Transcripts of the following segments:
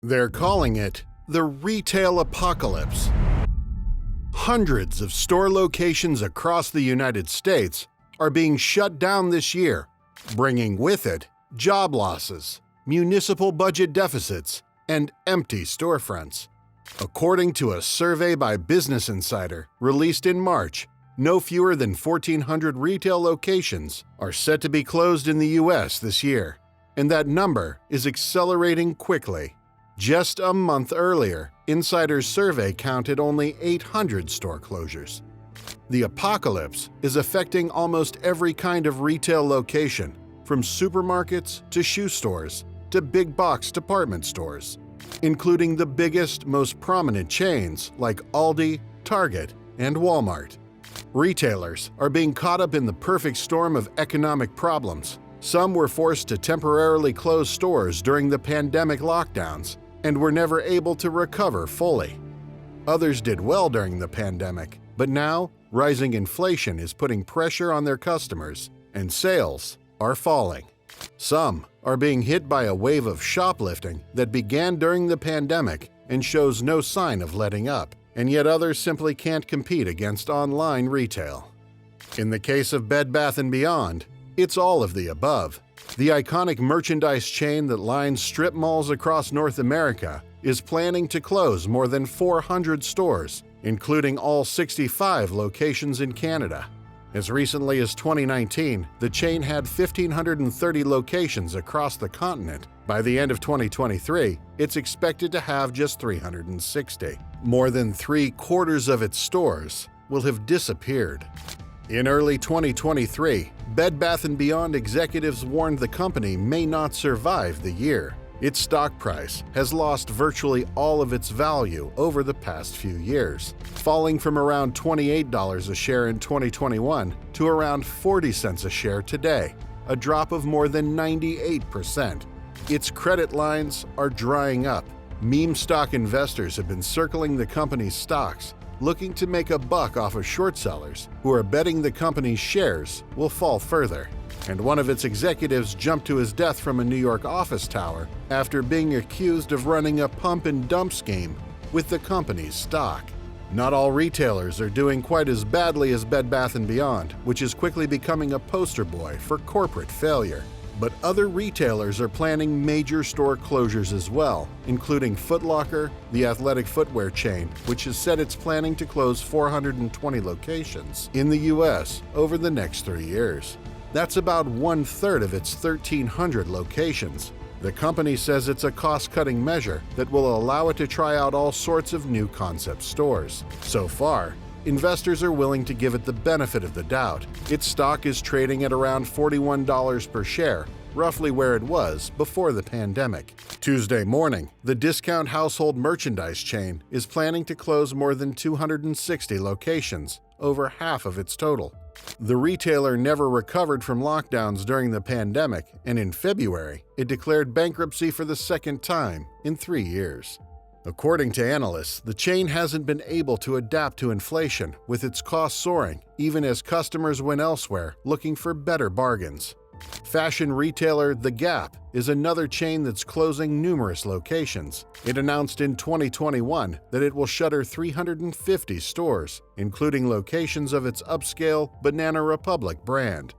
They're calling it the retail apocalypse. Hundreds of store locations across the United States are being shut down this year, bringing with it job losses, municipal budget deficits, and empty storefronts. According to a survey by Business Insider released in March, no fewer than 1,400 retail locations are set to be closed in the U.S. this year, and that number is accelerating quickly. Just a month earlier, Insider's survey counted only 800 store closures. The apocalypse is affecting almost every kind of retail location, from supermarkets to shoe stores to big box department stores, including the biggest, most prominent chains like Aldi, Target, and Walmart. Retailers are being caught up in the perfect storm of economic problems. Some were forced to temporarily close stores during the pandemic lockdowns and were never able to recover fully. Others did well during the pandemic, but now rising inflation is putting pressure on their customers, and sales are falling. Some are being hit by a wave of shoplifting that began during the pandemic and shows no sign of letting up, and yet others simply can't compete against online retail. In the case of Bed Bath & Beyond, it's all of the above. The iconic merchandise chain that lines strip malls across North America is planning to close more than 400 stores, including all 65 locations in Canada. As recently as 2019, the chain had 1,530 locations across the continent. By the end of 2023, it's expected to have just 360. More than 3/4 of its stores will have disappeared. In early 2023, Bed Bath & Beyond executives warned the company may not survive the year. Its stock price has lost virtually all of its value over the past few years, falling from around $28 a share in 2021 to around 40 cents a share today, a drop of more than 98%. Its credit lines are drying up. Meme stock investors have been circling the company's stocks, looking to make a buck off of short sellers who are betting the company's shares will fall further. And one of its executives jumped to his death from a New York office tower after being accused of running a pump and dump scheme with the company's stock. Not all retailers are doing quite as badly as Bed Bath & Beyond, which is quickly becoming a poster boy for corporate failure. But other retailers are planning major store closures as well, including Foot Locker, the athletic footwear chain, which has said it's planning to close 420 locations in the U.S. over the next 3 years. That's about 1/3 of its 1,300 locations. The company says it's a cost-cutting measure that will allow it to try out all sorts of new concept stores. So far, investors are willing to give it the benefit of the doubt. Its stock is trading at around $41 per share, roughly where it was before the pandemic. Tuesday morning, the discount household merchandise chain is planning to close more than 260 locations, over half of its total. The retailer never recovered from lockdowns during the pandemic, and in February, it declared bankruptcy for the second time in 3 years. According to analysts, the chain hasn't been able to adapt to inflation, with its costs soaring, even as customers went elsewhere looking for better bargains. Fashion retailer The Gap is another chain that's closing numerous locations. It announced in 2021 that it will shutter 350 stores, including locations of its upscale Banana Republic brand.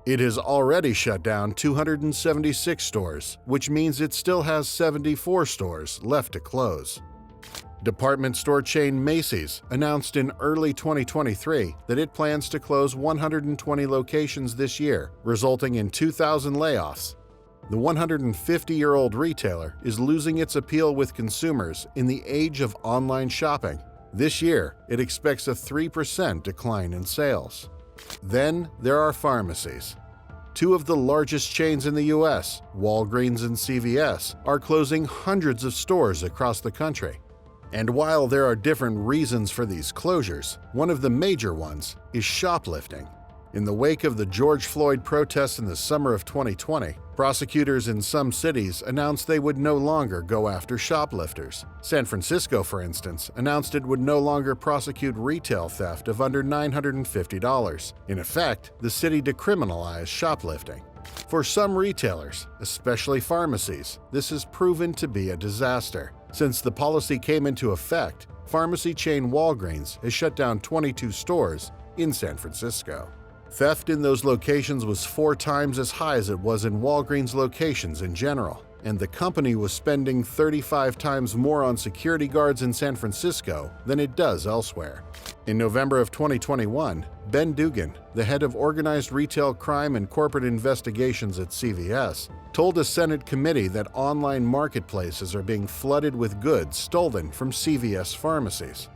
It has already shut down 276 stores, which means it still has 74 stores left to close. Department store chain Macy's announced in early 2023 that it plans to close 120 locations this year, resulting in 2,000 layoffs. The 150-year-old retailer is losing its appeal with consumers in the age of online shopping. This year, it expects a 3% decline in sales. Then there are pharmacies. Two of the largest chains in the U.S., Walgreens and CVS, are closing hundreds of stores across the country. And while there are different reasons for these closures, one of the major ones is shoplifting. In the wake of the George Floyd protests in the summer of 2020, prosecutors in some cities announced they would no longer go after shoplifters. San Francisco, for instance, announced it would no longer prosecute retail theft of under $950. In effect, the city decriminalized shoplifting. For some retailers, especially pharmacies, this has proven to be a disaster. Since the policy came into effect, pharmacy chain Walgreens has shut down 22 stores in San Francisco. Theft in those locations was 4 times as high as it was in Walgreens locations in general, and the company was spending 35 times more on security guards in San Francisco than it does elsewhere. In November of 2021, Ben Dugan, the head of organized retail crime and corporate investigations at CVS, told a Senate committee that online marketplaces are being flooded with goods stolen from CVS pharmacies.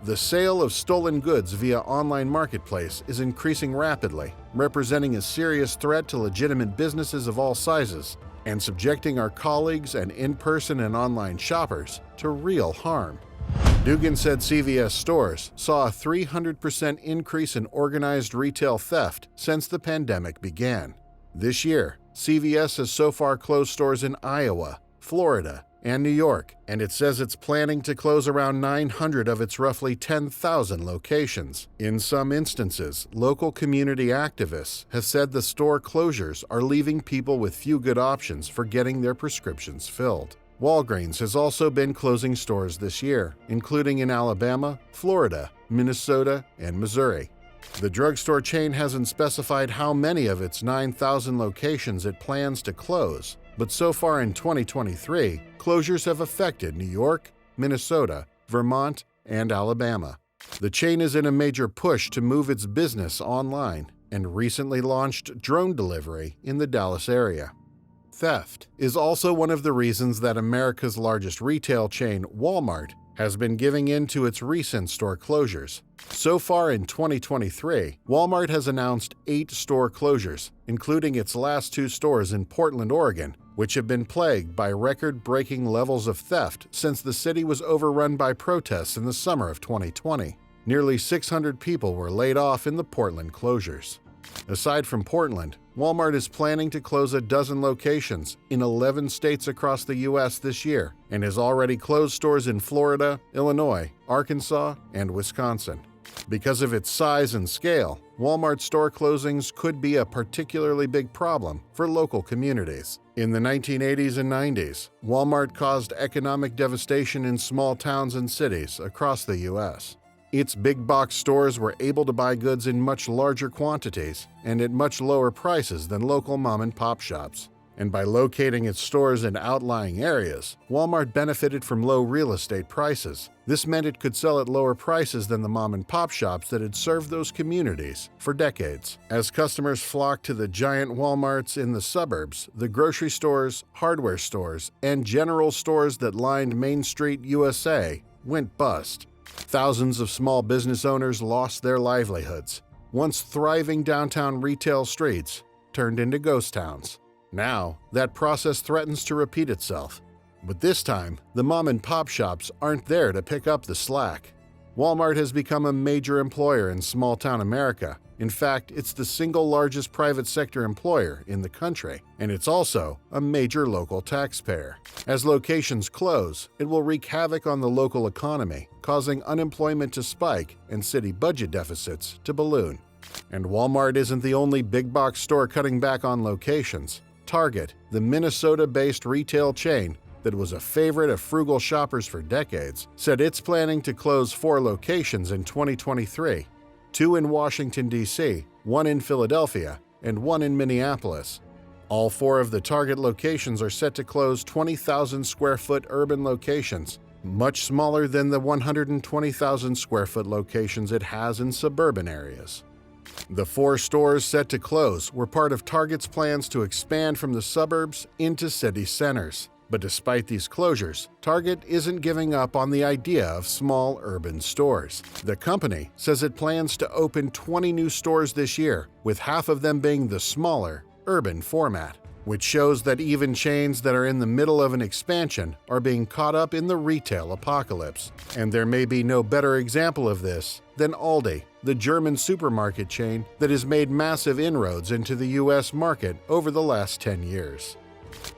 The sale of stolen goods via online marketplace is increasing rapidly, representing a serious threat to legitimate businesses of all sizes and subjecting our colleagues and in-person and online shoppers to real harm. Dugan said CVS stores saw a 300% increase in organized retail theft since the pandemic began. This year, CVS has so far closed stores in Iowa, Florida, and New York, and it says it's planning to close around 900 of its roughly 10,000 locations. In some instances, local community activists have said the store closures are leaving people with few good options for getting their prescriptions filled. Walgreens has also been closing stores this year, including in Alabama, Florida, Minnesota, and Missouri. The drugstore chain hasn't specified how many of its 9,000 locations it plans to close, but so far in 2023, closures have affected New York, Minnesota, Vermont, and Alabama. The chain is in a major push to move its business online and recently launched drone delivery in the Dallas area. Theft is also one of the reasons that America's largest retail chain, Walmart, has been giving in to its recent store closures. So far in 2023, Walmart has announced 8 store closures, including its last 2 stores in Portland, Oregon, which have been plagued by record-breaking levels of theft since the city was overrun by protests in the summer of 2020. Nearly 600 people were laid off in the Portland closures. Aside from Portland, Walmart is planning to close a dozen locations in 11 states across the U.S. this year and has already closed stores in Florida, Illinois, Arkansas, and Wisconsin. Because of its size and scale, Walmart store closings could be a particularly big problem for local communities. In the 1980s and 90s, Walmart caused economic devastation in small towns and cities across the U.S. Its big box stores were able to buy goods in much larger quantities and at much lower prices than local mom-and-pop shops. And by locating its stores in outlying areas, Walmart benefited from low real estate prices. This meant it could sell at lower prices than the mom-and-pop shops that had served those communities for decades. As customers flocked to the giant Walmarts in the suburbs, the grocery stores, hardware stores, and general stores that lined Main Street, USA, went bust. Thousands of small business owners lost their livelihoods. Once thriving downtown retail streets turned into ghost towns. Now, that process threatens to repeat itself. But this time, the mom-and-pop shops aren't there to pick up the slack. Walmart has become a major employer in small-town America. In fact, it's the single largest private sector employer in the country, and it's also a major local taxpayer. As locations close, it will wreak havoc on the local economy, causing unemployment to spike and city budget deficits to balloon. And Walmart isn't the only big-box store cutting back on locations. Target, the Minnesota-based retail chain that was a favorite of frugal shoppers for decades, said it's planning to close 4 locations in 2023, 2 in Washington, D.C., 1 in Philadelphia, and 1 in Minneapolis. All 4 of the Target locations are set to close 20,000-square-foot urban locations, much smaller than the 120,000-square-foot locations it has in suburban areas. The 4 stores set to close were part of Target's plans to expand from the suburbs into city centers. But despite these closures, Target isn't giving up on the idea of small urban stores. The company says it plans to open 20 new stores this year, with half of them being the smaller, urban format, which shows that even chains that are in the middle of an expansion are being caught up in the retail apocalypse. And there may be no better example of this than Aldi, the German supermarket chain that has made massive inroads into the U.S. market over the last 10 years.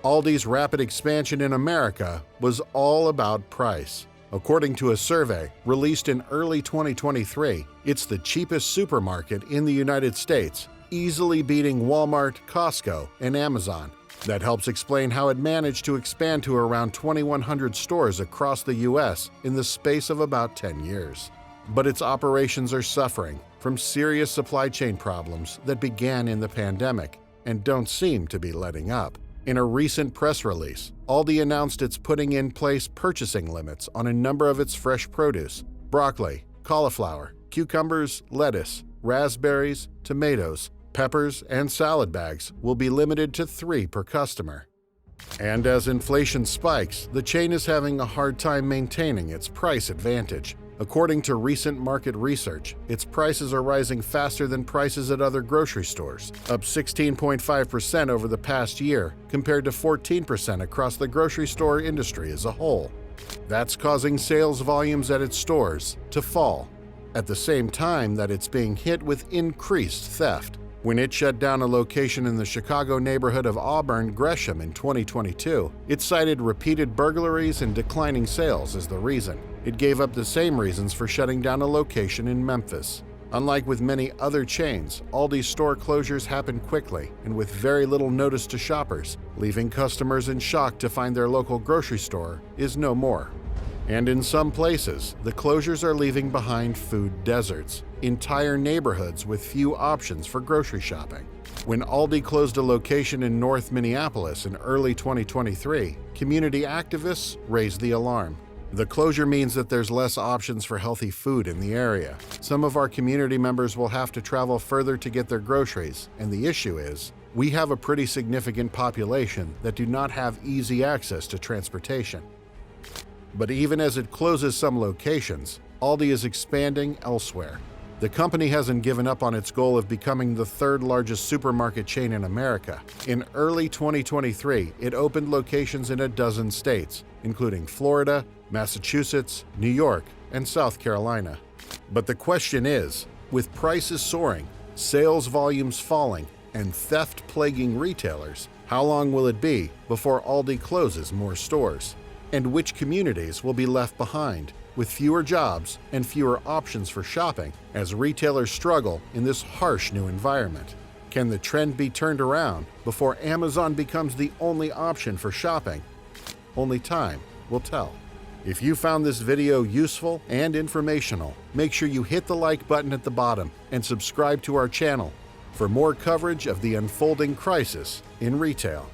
Aldi's rapid expansion in America was all about price. According to a survey released in early 2023, it's the cheapest supermarket in the United States, easily beating Walmart, Costco, and Amazon. That helps explain how it managed to expand to around 2,100 stores across the U.S. in the space of about 10 years. But its operations are suffering from serious supply chain problems that began in the pandemic and don't seem to be letting up. In a recent press release, Aldi announced it's putting in place purchasing limits on a number of its fresh produce: broccoli, cauliflower, cucumbers, lettuce, raspberries, tomatoes, peppers, and salad bags will be limited to 3 per customer. And as inflation spikes, the chain is having a hard time maintaining its price advantage. According to recent market research, its prices are rising faster than prices at other grocery stores, up 16.5% over the past year, compared to 14% across the grocery store industry as a whole. That's causing sales volumes at its stores to fall, at the same time that it's being hit with increased theft. When it shut down a location in the Chicago neighborhood of Auburn Gresham in 2022, it cited repeated burglaries and declining sales as the reason. It gave up the same reasons for shutting down a location in Memphis. Unlike with many other chains, Aldi's store closures happen quickly and with very little notice to shoppers, leaving customers in shock to find their local grocery store is no more. And in some places, the closures are leaving behind food deserts, entire neighborhoods with few options for grocery shopping. When Aldi closed a location in North Minneapolis in early 2023, community activists raised the alarm. The closure means that there's less options for healthy food in the area. Some of our community members will have to travel further to get their groceries, and the issue is, we have a pretty significant population that do not have easy access to transportation. But even as it closes some locations, Aldi is expanding elsewhere. The company hasn't given up on its goal of becoming the 3rd largest supermarket chain in America. In early 2023, it opened locations in a dozen states, including Florida, Massachusetts, New York, and South Carolina. But the question is, with prices soaring, sales volumes falling, and theft plaguing retailers, how long will it be before Aldi closes more stores? And which communities will be left behind, with fewer jobs and fewer options for shopping as retailers struggle in this harsh new environment? Can the trend be turned around before Amazon becomes the only option for shopping? Only time will tell. If you found this video useful and informational, make sure you hit the like button at the bottom and subscribe to our channel for more coverage of the unfolding crisis in retail.